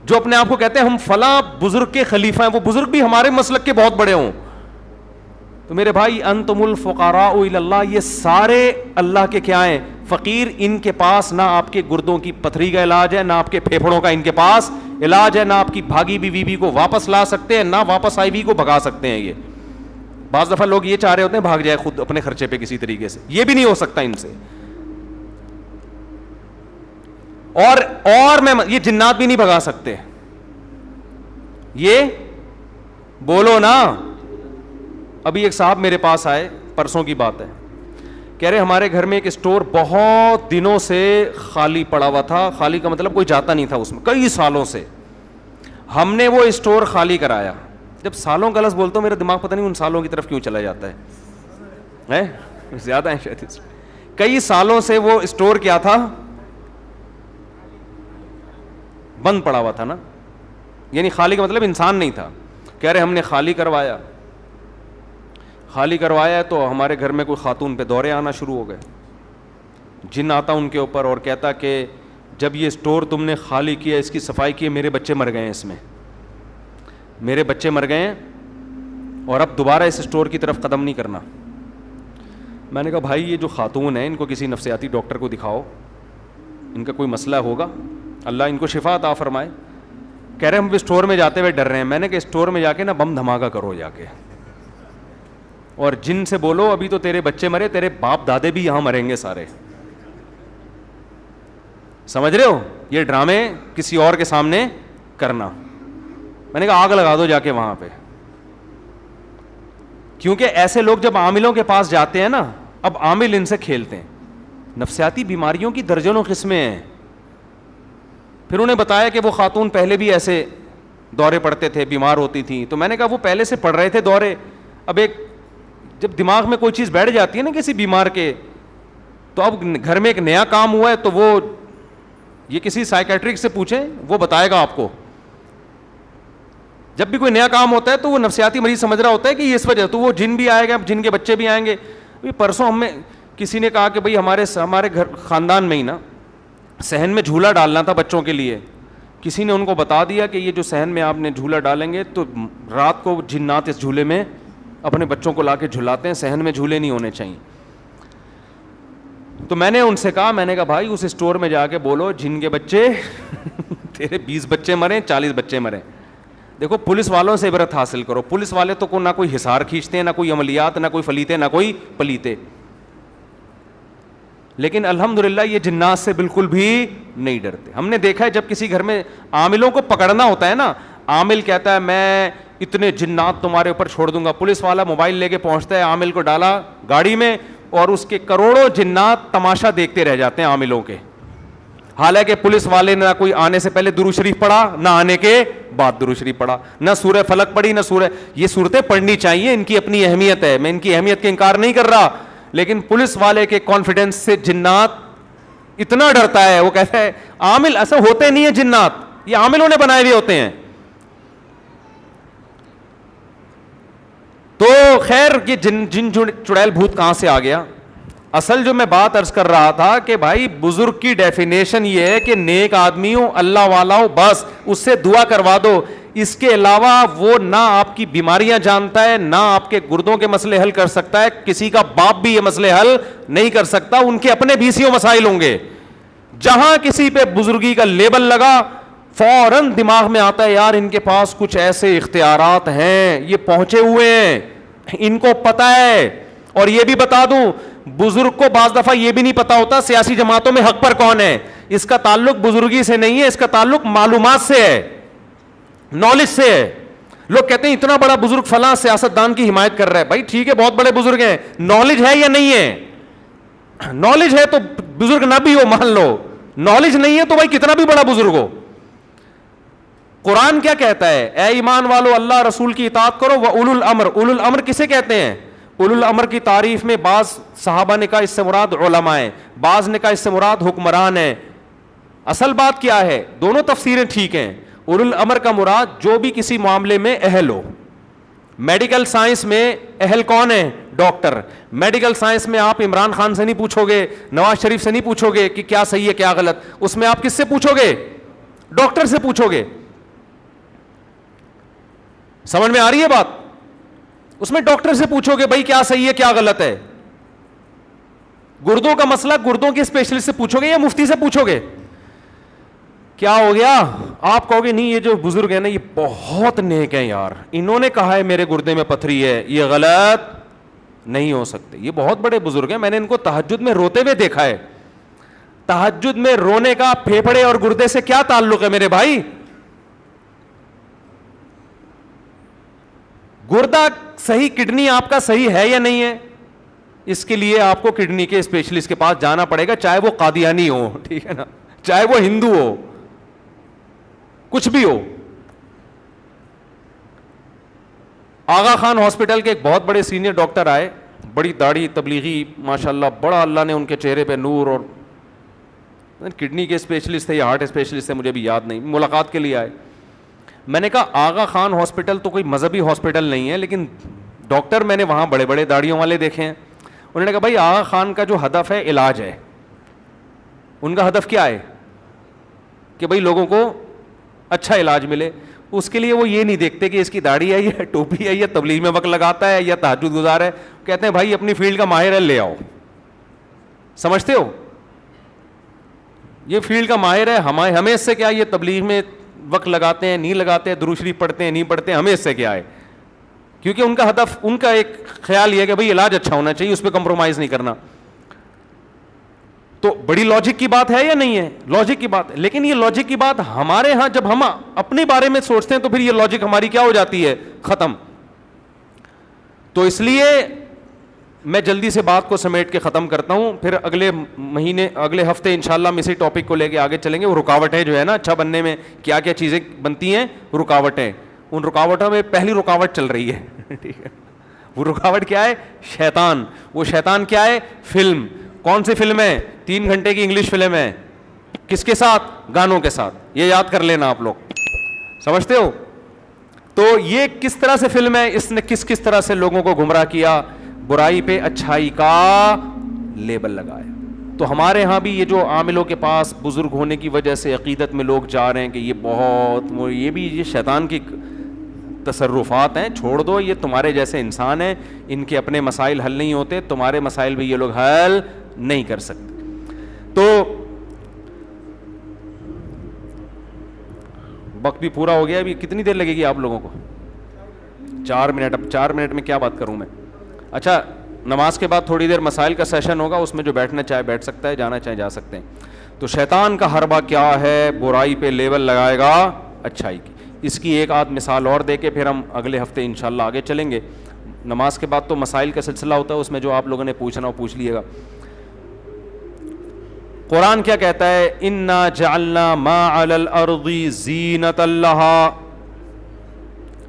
Speaker 2: جو اپنے آپ کو کہتے ہیں ہم فلاں بزرگ کے خلیفہ ہیں, وہ بزرگ بھی ہمارے مسلک کے بہت بڑے ہوں. تو میرے بھائی انتم الفقراء الی اللہ, یہ سارے اللہ کے کیا ہیں, فقیر. ان کے پاس نہ آپ کے گردوں کی پتھری کا علاج ہے, نہ آپ کے پھیپھڑوں کا ان کے پاس علاج ہے, نہ آپ کی بھاگی بھی بیوی کو واپس لا سکتے ہیں, نہ واپس آئی بیوی کو بھگا سکتے ہیں. یہ بعض دفعہ لوگ یہ چاہ رہے ہوتے ہیں بھاگ جائے خود اپنے خرچے پہ کسی طریقے سے, یہ بھی نہیں ہو سکتا ان سے. اور میں یہ جنات بھی نہیں بھگا سکتے, یہ بولو نا. ابھی ایک صاحب میرے پاس آئے, پرسوں کی بات ہے, کہہ رہے ہمارے گھر میں ایک اسٹور بہت دنوں سے خالی پڑا ہوا تھا. خالی کا مطلب کوئی جاتا نہیں تھا اس میں, کئی سالوں سے. ہم نے وہ اسٹور خالی کرایا. جب سالوں کا لفظ بولتا ہوں میرا دماغ پتہ نہیں ان سالوں کی طرف کیوں چلا جاتا ہے, زیادہ ہیں شاید. کئی سالوں سے وہ اسٹور کیا تھا, بند پڑا ہوا تھا نا, یعنی خالی کا مطلب انسان نہیں تھا. کہہ رہے ہم نے خالی کروایا تو ہمارے گھر میں کوئی خاتون پہ دورے آنا شروع ہو گئے. جن آتا ان کے اوپر اور کہتا کہ جب یہ اسٹور تم نے خالی کیا, اس کی صفائی کی, میرے بچے مر گئے ہیں, اس میں میرے بچے مر گئے ہیں اور اب دوبارہ اس اسٹور کی طرف قدم نہیں کرنا. میں نے کہا بھائی یہ جو خاتون ہیں ان کو کسی نفسیاتی ڈاکٹر کو دکھاؤ, ان کا کوئی مسئلہ ہوگا, اللہ ان کو شفا عطا فرمائے. کہہ رہے ہم اسٹور میں جاتے ہوئے ڈر رہے ہیں. میں نے کہا اسٹور میں جا کے نا بم دھماکہ کرو جا کے, اور جن سے بولو ابھی تو تیرے بچے مرے, تیرے باپ دادے بھی یہاں مریں گے سارے. سمجھ رہے ہو, یہ ڈرامے کسی اور کے سامنے کرنا. میں نے کہا آگ لگا دو جا کے وہاں پہ, کیونکہ ایسے لوگ جب عاملوں کے پاس جاتے ہیں نا, اب عامل ان سے کھیلتے ہیں. نفسیاتی بیماریوں کی درجنوں قسمیں ہیں. پھر انہیں بتایا کہ وہ خاتون پہلے بھی ایسے دورے پڑتے تھے, بیمار ہوتی تھیں. تو میں نے کہا وہ پہلے سے پڑ رہے تھے دورے. اب ایک جب دماغ میں کوئی چیز بیٹھ جاتی ہے نا کسی بیمار کے, تو اب گھر میں ایک نیا کام ہوا ہے تو وہ یہ کسی سائیکیٹرک سے پوچھیں, وہ بتائے گا آپ کو. جب بھی کوئی نیا کام ہوتا ہے تو وہ نفسیاتی مریض سمجھ رہا ہوتا ہے کہ یہ اس وجہ, تو وہ جن بھی آئے گا, جن کے بچے بھی آئیں گے. پرسوں ہمیں کسی نے کہا کہ بھائی ہمارے گھر خاندان میں ہی نا صحن میں جھولا ڈالنا تھا بچوں کے لیے. کسی نے ان کو بتا دیا کہ یہ جو صحن میں آپ نے جھولا ڈالیں گے تو رات کو جنات اس جھولے میں اپنے بچوں کو لا کے جھلاتے ہیں, صحن میں جھولے نہیں ہونے چاہیے. تو میں نے ان سے کہا, میں نے کہا بھائی اس اسٹور میں جا کے بولو جن کے بچے تیرے 20 بچے مریں, 40 بچے مریں. دیکھو پولیس والوں سے عبرت حاصل کرو. پولیس والے تو نہ کوئی حصار کھینچتے ہیں, نہ کوئی عملیات, نہ کوئی فلیتے, نہ کوئی پلیتے. لیکن الحمدللہ یہ جنات سے بالکل بھی نہیں ڈرتے. ہم نے دیکھا ہے جب کسی گھر میں عاملوں کو پکڑنا ہوتا ہے نا, عامل کہتا ہے میں اتنے جنات تمہارے اوپر چھوڑ دوں گا, پولیس والا موبائل لے کے پہنچتا ہے, عامل کو ڈالا گاڑی میں اور اس کے کروڑوں جنات تماشا دیکھتے رہ جاتے ہیں عاملوں کے. حالانکہ پولیس والے نے نہ کوئی آنے سے پہلے درود شریف پڑھا, نہ آنے کے بعد درود شریف پڑھا, نہ سورہ فلق پڑھی, نہ سورہ, یہ صورتیں پڑھنی چاہیے, ان کی اپنی اہمیت ہے, میں ان کی اہمیت کا انکار نہیں کر رہا, لیکن پولیس والے کے کانفیڈنس سے جنات اتنا ڈرتا ہے, وہ کہتا ہے عامل ایسا ہوتے نہیں ہیں جنات, یہ عاملوں نے بنائے ہوئے ہوتے ہیں. تو خیر یہ جن چڑیل بھوت کہاں سے آ گیا؟ اصل جو میں بات عرض کر رہا تھا کہ بھائی بزرگ کی ڈیفینیشن یہ ہے کہ نیک آدمی ہو, اللہ والا ہو, بس اس سے دعا کروا دو. اس کے علاوہ وہ نہ آپ کی بیماریاں جانتا ہے, نہ آپ کے گردوں کے مسئلے حل کر سکتا ہے, کسی کا باپ بھی یہ مسئلے حل نہیں کر سکتا, ان کے اپنے بیسیوں مسائل ہوں گے. جہاں کسی پہ بزرگی کا لیبل لگا فوراً دماغ میں آتا ہے یار ان کے پاس کچھ ایسے اختیارات ہیں, یہ پہنچے ہوئے ہیں, ان کو پتہ ہے. اور یہ بھی بتا دوں, بزرگ کو بعض دفعہ یہ بھی نہیں پتا ہوتا سیاسی جماعتوں میں حق پر کون ہے. اس کا تعلق بزرگی سے نہیں ہے, اس کا تعلق معلومات سے ہے, نالج سے ہے. لوگ کہتے ہیں اتنا بڑا بزرگ فلاں سیاستدان کی حمایت کر رہا ہے. بھائی ٹھیک ہے, بہت بڑے بزرگ ہیں, نالج ہے یا نہیں ہے؟ نالج ہے تو بزرگ نہ بھی ہو مان لو, نالج نہیں ہے تو بھائی کتنا بھی بڑا بزرگ ہو. قرآن کیا کہتا ہے؟ اے ایمان والو اللہ رسول کی اطاعت کرو. وَأُولُو الْأَمْرِ, اولو الامر کسے کہتے ہیں؟ اولو الامر کی تعریف میں بعض صحابہ نے کہا اس سے مراد علماء ہیں, بعض نے کہا اس سے مراد حکمران ہیں. اصل بات کیا ہے؟ دونوں تفسیریں ٹھیک ہیں. اولو الامر کا مراد جو بھی کسی معاملے میں اہل ہو. میڈیکل سائنس میں اہل کون ہے؟ ڈاکٹر. میڈیکل سائنس میں آپ عمران خان سے نہیں پوچھو گے, نواز شریف سے نہیں پوچھو گے کہ کیا صحیح ہے کیا غلط, اس میں آپ کس سے پوچھو گے؟ ڈاکٹر سے پوچھو گے. سمجھ میں آ رہی ہے بات؟ اس میں ڈاکٹر سے پوچھو گے بھائی کیا صحیح ہے کیا غلط ہے. گردوں کا مسئلہ گردوں کے اسپیشلسٹ سے پوچھو گے یا مفتی سے پوچھو گے؟ کیا ہو گیا؟ آپ کہو گے نہیں یہ جو بزرگ ہے نا یہ بہت نیک ہیں یار, انہوں نے کہا ہے میرے گردے میں پتھری ہے, یہ غلط نہیں ہو سکتے. یہ بہت بڑے بزرگ ہیں, میں نے ان کو تہجد میں روتے ہوئے دیکھا ہے. تہجد میں رونے کا پھیپھڑے اور گردے سے کیا تعلق ہے میرے بھائی؟ گردہ صحیح, کڈنی آپ کا صحیح ہے یا نہیں ہے, اس کے لیے آپ کو کڈنی کے اسپیشلسٹ کے پاس جانا پڑے گا, چاہے وہ قادیانی ہو, ٹھیک ہے نا, چاہے وہ ہندو ہو, کچھ بھی ہو. آغا خان ہاسپٹل کے ایک بہت بڑے سینئر ڈاکٹر آئے, بڑی داڑھی تبلیغی ماشاءاللہ, بڑا اللہ نے ان کے چہرے پہ نور, اور کڈنی کے اسپیشلسٹ تھے یا ہارٹ اسپیشلسٹ تھے مجھے بھی یاد نہیں, ملاقات کے لیے آئے. میں نے کہا آغا خان ہاسپٹل تو کوئی مذہبی ہاسپٹل نہیں ہے, لیکن ڈاکٹر میں نے وہاں بڑے بڑے داڑھیوں والے دیکھے ہیں. انہوں نے کہا بھائی آغا خان کا جو ہدف ہے علاج ہے. ان کا ہدف کیا ہے؟ کہ بھائی لوگوں کو اچھا علاج ملے. اس کے لیے وہ یہ نہیں دیکھتے کہ اس کی داڑھی ہے یا ٹوپی ہے یا تبلیغ میں وقت لگاتا ہے یا تہجد گزار ہے. کہتے ہیں بھائی اپنی فیلڈ کا ماہر ہے لے آؤ. سمجھتے ہو؟ یہ فیلڈ کا ماہر ہے, ہمیں اس سے کیا, یہ تبلیغ میں وقت لگاتے ہیں نہیں لگاتے, درود شریف پڑھتے ہیں نہیں پڑھتے, ہمیں اس سے کیا ہے. کیونکہ ان کا ہدف, ان کا ایک خیال یہ ہے کہ بھائی علاج اچھا ہونا چاہیے, اس پہ کمپرومائز نہیں کرنا. تو بڑی لاجک کی بات ہے یا نہیں ہے؟ لاجک کی بات. لیکن یہ لاجک کی بات ہمارے ہاں جب ہم اپنے بارے میں سوچتے ہیں تو پھر یہ لاجک ہماری کیا ہو جاتی ہے؟ ختم. تو اس لیے میں جلدی سے بات کو سمیٹ کے ختم کرتا ہوں, پھر اگلے مہینے اگلے ہفتے انشاءاللہ ہم اسی ٹاپک کو لے کے آگے چلیں گے. وہ رکاوٹیں جو ہے نا اچھا بننے میں, کیا کیا چیزیں بنتی ہیں, رکاوٹیں. ان رکاوٹوں میں پہلی رکاوٹ چل رہی ہے, ٹھیک ہے. وہ رکاوٹ کیا ہے؟ شیطان. وہ شیطان کیا ہے؟ فلم. کون سی فلم ہے؟ 3 گھنٹے کی انگلش فلم ہے. کس کے ساتھ؟ گانوں کے ساتھ. یہ یاد کر لینا آپ لوگ, سمجھتے ہو؟ تو یہ کس طرح سے فلم ہے, اس نے کس طرح سے لوگوں کو گمراہ کیا, برائی پہ اچھائی کا لیبل لگایا. تو ہمارے ہاں بھی یہ جو عاملوں کے پاس بزرگ ہونے کی وجہ سے عقیدت میں لوگ جا رہے ہیں کہ یہ بہت, یہ بھی یہ شیطان کی تصرفات ہیں, چھوڑ دو, یہ تمہارے جیسے انسان ہیں, ان کے اپنے مسائل حل نہیں ہوتے, تمہارے مسائل بھی یہ لوگ حل نہیں کر سکتے. تو وقت بھی پورا ہو گیا, ابھی کتنی دیر لگے گی آپ لوگوں کو؟ 4 منٹ. اب 4 منٹ میں کیا بات کروں میں؟ اچھا, نماز کے بعد تھوڑی دیر مسائل کا سیشن ہوگا, اس میں جو بیٹھنا چاہے بیٹھ سکتا ہے, جانا چاہے جا سکتے ہیں. تو شیطان کا حربہ کیا ہے؟ برائی پہ لیبل لگائے گا اچھائی کی. اس کی ایک آدھ مثال اور دے کے پھر ہم اگلے ہفتے انشاءاللہ آگے چلیں گے. نماز کے بعد تو مسائل کا سلسلہ ہوتا ہے, اس میں جو آپ لوگوں نے پوچھنا ہو پوچھ لیے گا. قرآن کیا کہتا ہے؟ انا جعلنا ما علی الارض زینۃ لہا.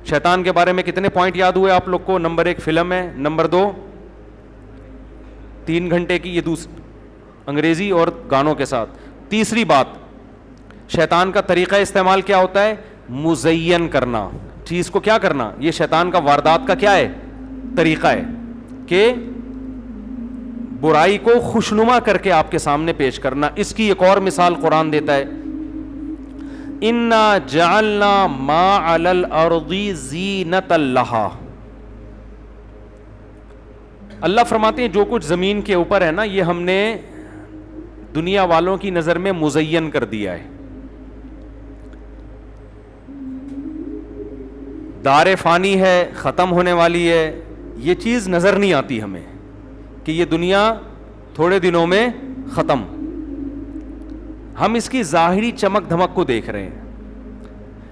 Speaker 2: شیطان کے بارے میں کتنے پوائنٹ یاد ہوئے آپ لوگ کو؟ نمبر 1 فلم ہے, نمبر 2 3 گھنٹے کی یہ انگریزی اور گانوں کے ساتھ. تیسری بات, شیطان کا طریقہ استعمال کیا ہوتا ہے؟ مزین کرنا, چیز کو کیا کرنا. یہ شیطان کا واردات کا کیا ہے؟ طریقہ ہے کہ برائی کو خوشنما کر کے آپ کے سامنے پیش کرنا. اس کی ایک اور مثال قرآن دیتا ہے, انا جعلنا ما علی الارض زینۃ لہا. اللہ فرماتے ہیں جو کچھ زمین کے اوپر ہے نا, یہ ہم نے دنیا والوں کی نظر میں مزین کر دیا ہے. دار فانی ہے, ختم ہونے والی ہے, یہ چیز نظر نہیں آتی ہمیں کہ یہ دنیا تھوڑے دنوں میں ختم. ہم اس کی ظاہری چمک دھمک کو دیکھ رہے ہیں.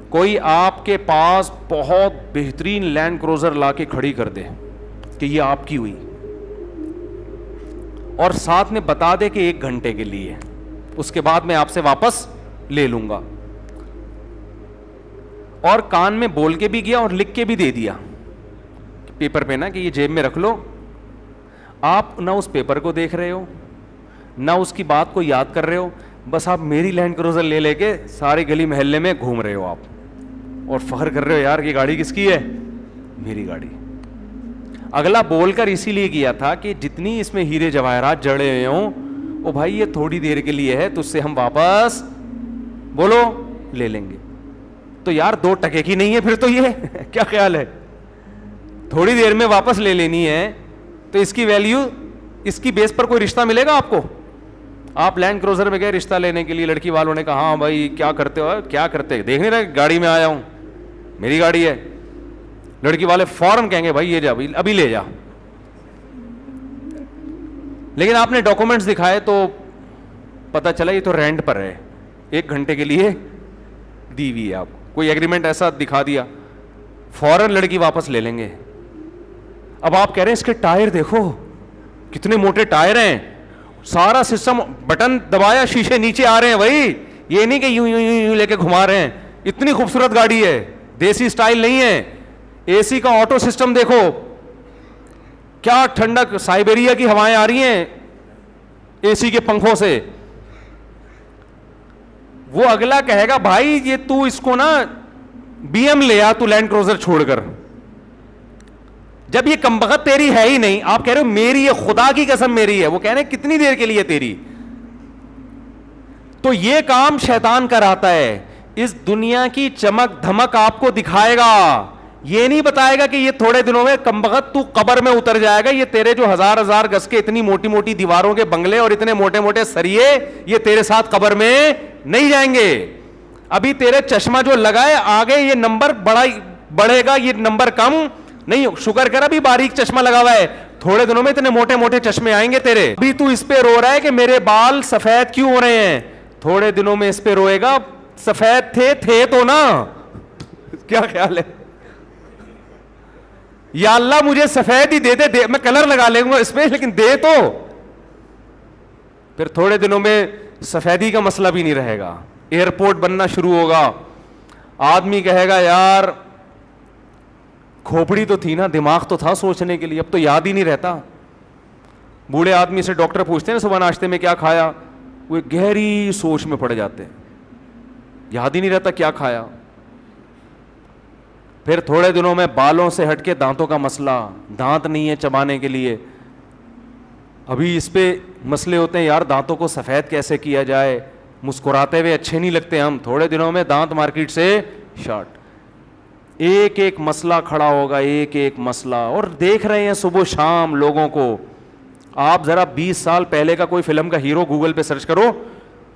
Speaker 2: کوئی آپ کے پاس بہت بہترین لینڈ کروزر لا کے کھڑی کر دے کہ یہ آپ کی ہوئی, اور ساتھ میں بتا دے کہ 1 گھنٹے کے لیے, اس کے بعد میں آپ سے واپس لے لوں گا, اور کان میں بول کے بھی گیا اور لکھ کے بھی دے دیا پیپر پہ نا کہ یہ جیب میں رکھ لو. آپ نہ اس پیپر کو دیکھ رہے ہو, نہ اس کی بات کو یاد کر رہے ہو, بس آپ میری لینڈ کروزر لے لے کے ساری گلی محلے میں گھوم رہے ہو آپ, اور فخر کر رہے ہو یار یہ گاڑی کس کی ہے؟ میری گاڑی. اگلا بول کر اسی لیے کیا تھا کہ جتنی اس میں ہیرے جواہرات جڑے ہوئے ہوں, او بھائی یہ تھوڑی دیر کے لیے ہے, تو اس سے ہم واپس بولو لے لیں گے. تو یار 2 ٹکے کی نہیں ہے پھر تو, یہ کیا خیال ہے؟ تھوڑی دیر میں واپس لے لینی ہے تو اس کی ویلیو, اس کی بیس پر کوئی رشتہ ملے گا آپ کو؟ آپ لینڈ کروزر میں گئے رشتہ لینے کے لیے, لڑکی والوں نے کہا ہاں بھائی کیا کرتے ہو, کیا کرتے, دیکھ نہیں رہے گاڑی میں آیا ہوں, میری گاڑی ہے. لڑکی والے فوراً کہیں گے بھائی یہ جا ابھی لے جا. لیکن آپ نے ڈاکومنٹس دکھائے تو پتہ چلا یہ تو رینٹ پر ہے, 1 گھنٹے کے لیے دی ہوئی ہے. آپ کوئی ایگریمنٹ ایسا دکھا دیا, فوراً لڑکی واپس لے لیں گے. اب آپ کہہ رہے ہیں اس کے ٹائر دیکھو کتنے موٹے ٹائر ہیں, سارا سسٹم بٹن دبایا شیشے نیچے آ رہے ہیں بھائی, یہ نہیں کہ یوں یوں یوں لے کے گھما رہے ہیں. اتنی خوبصورت گاڑی ہے, دیسی سٹائل نہیں ہے. اے سی کا آٹو سسٹم دیکھو, کیا ٹھنڈک, سائبیریا کی ہوائیں آ رہی ہیں اے سی کے پنکھوں سے. وہ اگلا کہے گا بھائی یہ تو اس کو نا بی ایم لے آ, تو لینڈ کروزر چھوڑ کر, جب یہ کمبخت تیری ہے ہی نہیں. آپ کہہ رہے ہو میری ہے, خدا کی قسم میری ہے. وہ کہہ رہے ہیں کتنی دیر کے لیے تیری. تو یہ کام شیطان کراتا ہے, اس دنیا کی چمک دھمک آپ کو دکھائے گا, یہ نہیں بتائے گا کہ یہ تھوڑے دنوں میں کمبخت تو قبر میں اتر جائے گا. یہ تیرے جو 1000 گز کے اتنی موٹی موٹی دیواروں کے بنگلے اور اتنے موٹے موٹے سریے, یہ تیرے ساتھ قبر میں نہیں جائیں گے. ابھی تیرے چشمہ جو لگائے آگے یہ نمبر بڑھے گا, یہ نمبر کم نہیں. شکر کر ابھی باریک چشمہ لگا ہوا ہے, تھوڑے دنوں میں اتنے موٹے موٹے چشمے آئیں گے تیرے. ابھی تو اس پہ رو رہا ہے کہ میرے بال سفید کیوں ہو رہے ہیں, تھوڑے دنوں میں اس پہ روئے گا سفید تھے تو نا. کیا خیال ہے؟ یا اللہ مجھے سفید ہی دے دے, میں کلر لگا لوں گا اس پہ, لیکن دے تو. پھر تھوڑے دنوں میں سفیدی کا مسئلہ بھی نہیں رہے گا, ایئرپورٹ بننا شروع ہوگا. آدمی کہے گا یار کھوپڑی تو تھی نا, دماغ تو تھا سوچنے کے لیے, اب تو یاد ہی نہیں رہتا. بوڑھے آدمی سے ڈاکٹر پوچھتے ہیں صبح ناشتے میں کیا کھایا, وہ گہری سوچ میں پڑ جاتے ہیں, یاد ہی نہیں رہتا کیا کھایا. پھر تھوڑے دنوں میں بالوں سے ہٹ کے دانتوں کا مسئلہ, دانت نہیں ہے چبانے کے لیے. ابھی اس پہ مسئلے ہوتے ہیں یار دانتوں کو سفید کیسے کیا جائے, مسکراتے ہوئے اچھے نہیں لگتے ہم, تھوڑے دنوں میں دانت مارکیٹ سے شارٹ. ایک ایک مسئلہ کھڑا ہوگا, ایک ایک مسئلہ. اور دیکھ رہے ہیں صبح شام لوگوں کو. آپ ذرا 20 سال پہلے کا کوئی فلم کا ہیرو گوگل پہ سرچ کرو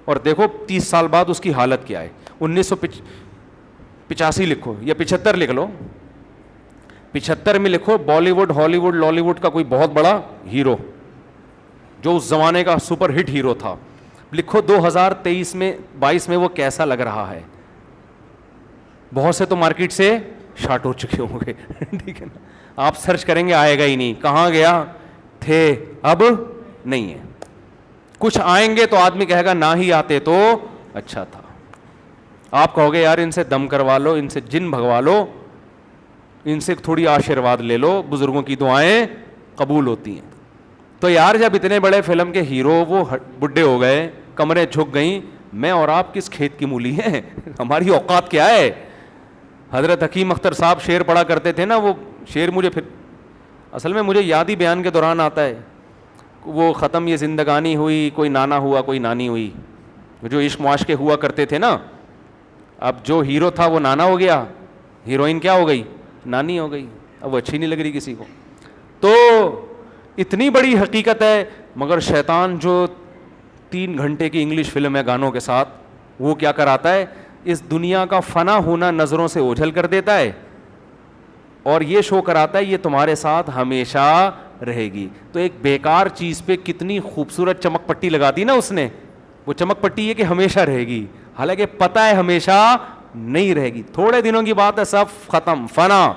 Speaker 2: اور دیکھو 30 سال بعد اس کی حالت کیا ہے. 1985 لکھو یا 75 لکھ لو, 75 میں لکھو بالی ووڈ ہالی ووڈ لالی ووڈ کا کوئی بہت بڑا ہیرو جو اس زمانے کا سپر ہٹ ہیرو تھا. لکھو 2023 میں 22 میں وہ کیسا لگ رہا ہے. بہت سے تو مارکیٹ سے شارٹ ہو چکے ہوں گے ٹھیک ہے نا, آپ سرچ کریں گے آئے گا ہی نہیں, کہاں گیا تھے اب نہیں ہے. کچھ آئیں گے تو آدمی کہے گا نہ ہی آتے تو اچھا تھا. آپ کہو گے یار ان سے دم کروا لو, ان سے جن بھگوا لو, ان سے تھوڑی آشیرواد لے لو, بزرگوں کی دعائیں قبول ہوتی ہیں. تو یار جب اتنے بڑے فلم کے ہیرو وہ بڈھے ہو گئے, کمریں جھک گئیں, میں اور آپ کس کھیت کی مولی ہیں, ہماری اوقات کیا ہے. حضرت حکیم اختر صاحب شعر پڑھا کرتے تھے نا, وہ شعر مجھے پھر اصل میں مجھے یاد ہی بیان کے دوران آتا ہے. وہ ختم یہ زندگانی ہوئی, کوئی نانا ہوا کوئی نانی ہوئی, جو عشق معاشقے ہوا کرتے تھے نا, اب جو ہیرو تھا وہ نانا ہو گیا, ہیروئن کیا ہو گئی, نانی ہو گئی, اب وہ اچھی نہیں لگ رہی کسی کو. تو اتنی بڑی حقیقت ہے. مگر شیطان جو 3 گھنٹے کی انگلش فلم ہے گانوں کے ساتھ, وہ کیا کراتا ہے, اس دنیا کا فنا ہونا نظروں سے اوجھل کر دیتا ہے اور یہ شو کراتا ہے یہ تمہارے ساتھ ہمیشہ رہے گی. تو ایک بیکار چیز پہ کتنی خوبصورت چمک پٹی لگا دی نا اس نے, وہ چمک پٹی یہ کہ ہمیشہ رہے گی, حالانکہ پتہ ہے ہمیشہ نہیں رہے گی. تھوڑے دنوں کی بات ہے, سب ختم, فنا,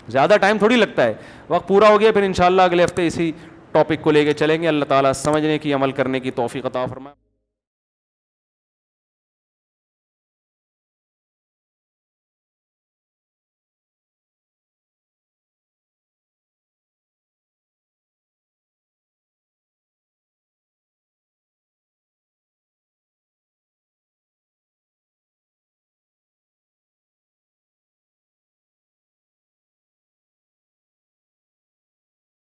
Speaker 2: زیادہ ٹائم تھوڑی لگتا ہے. وقت پورا ہو گیا, پھر انشاءاللہ اگلے ہفتے اسی ٹاپک کو لے کے چلیں گے. اللہ تعالیٰ سمجھنے کی عمل کرنے کی توفیق عطا فرمائے.